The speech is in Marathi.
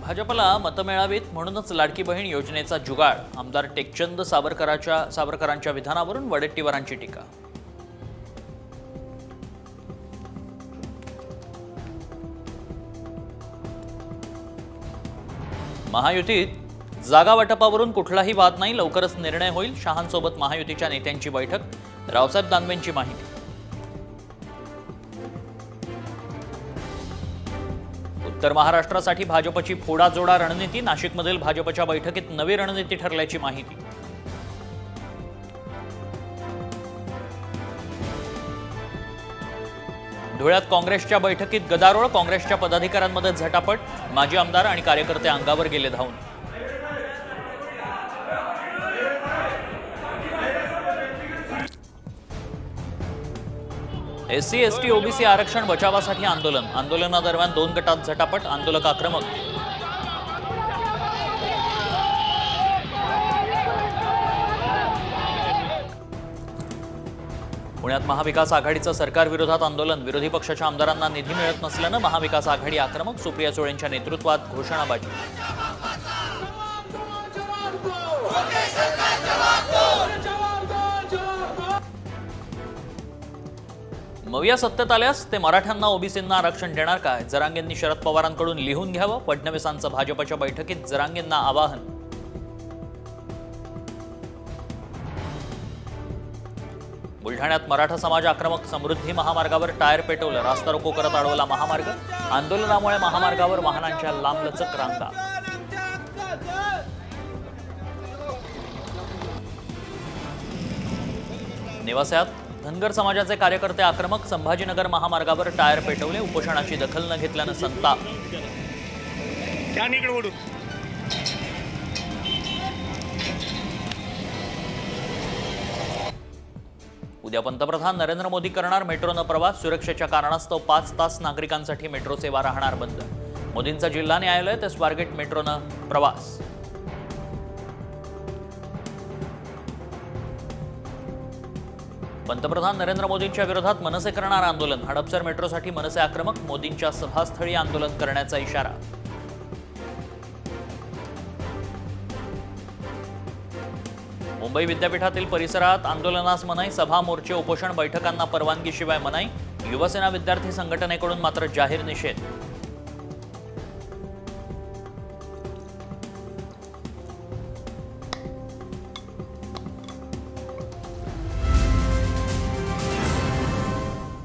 भाजपला मतं मिळावीत म्हणूनच लाडकी बहीण योजनेचा जुगाड. आमदार टेकचंद सावरकरांच्या विधानावरून वडेट्टीवारांची टीका. महायुतीत जागा वाटपावरून कुठलाही वाद नाही, लवकरच निर्णय होईल. शहांसोबत महायुतीच्या नेत्यांची बैठक. रावसाहेब दानवेंची माहिती. उत्तर महाराष्ट्रासाठी भाजपची फोडाजोडा रणनीती. नाशिकमधील भाजपच्या बैठकीत नवी रणनीती ठरल्याची माहिती. धुळ्यात काँग्रेसच्या बैठकीत गदारोळ. काँग्रेसच्या पदाधिकाऱ्यांमध्ये झटापट. माजी आमदार आणि कार्यकर्ते अंगावर गेले धावून. एससी एसटी ओबीसी आरक्षण बचावासाठी आंदोलन. आंदोलनादरम्यान 2 गटात झटापट. आंदोलक आक्रमक. पुण्यात महाविकास आघाडीचं सरकार विरोधात आंदोलन. विरोधी पक्षाच्या आमदारांना निधी मिळत नसल्यानं महाविकास आघाडी आक्रमक. सुप्रिया सुळेंच्या नेतृत्वात घोषणाबाजी. मविया सत्तेत आल्यास ते मराठ्यांना ओबीसींना आरक्षण देणार काय? जरांगेंनी शरद पवारांकडून लिहून घ्यावं. फडणवीसांचं भाजपच्या बैठकीत जरांगेंना आवाहन. बुलढाण्यात मराठा समाज आक्रमक. समृद्धी महामार्गावर टायर पेटवलं. रास्ता रोको करत अडवला महामार्ग. आंदोलनामुळे महामार्गावर वाहनांच्या लांबलचक रांगा. नेवास्यात धनगर समाजाचे कार्यकर्ते आक्रमक. संभाजीनगर महामार्गावर टायर पेटवले. उपोषणाची दखल न घेतल्यानं संताप. उद्या पंतप्रधान नरेंद्र मोदी करणार मेट्रोनं प्रवास. सुरक्षेच्या कारणास्तव 5 तास नागरिकांसाठी मेट्रो सेवा राहणार बंद. मोदींचा जिल्हा न्यायालय ते स्वारगेट मेट्रोनं प्रवास. पंतप्रधान नरेंद्र मोदींच्या विरोधात मनसे करणार आंदोलन. हडपसर मेट्रोसाठी मनसे आक्रमक. मोदींच्या सभास्थळी आंदोलन करण्याचा इशारा. मुंबई विद्यापीठातील परिसरात आंदोलनास मनाई. सभा, मोर्चे, उपोषण, बैठकांना परवानगीशिवाय मनाई. युवसेना विद्यार्थी संघटनेकडून मात्र जाहीर निषेध.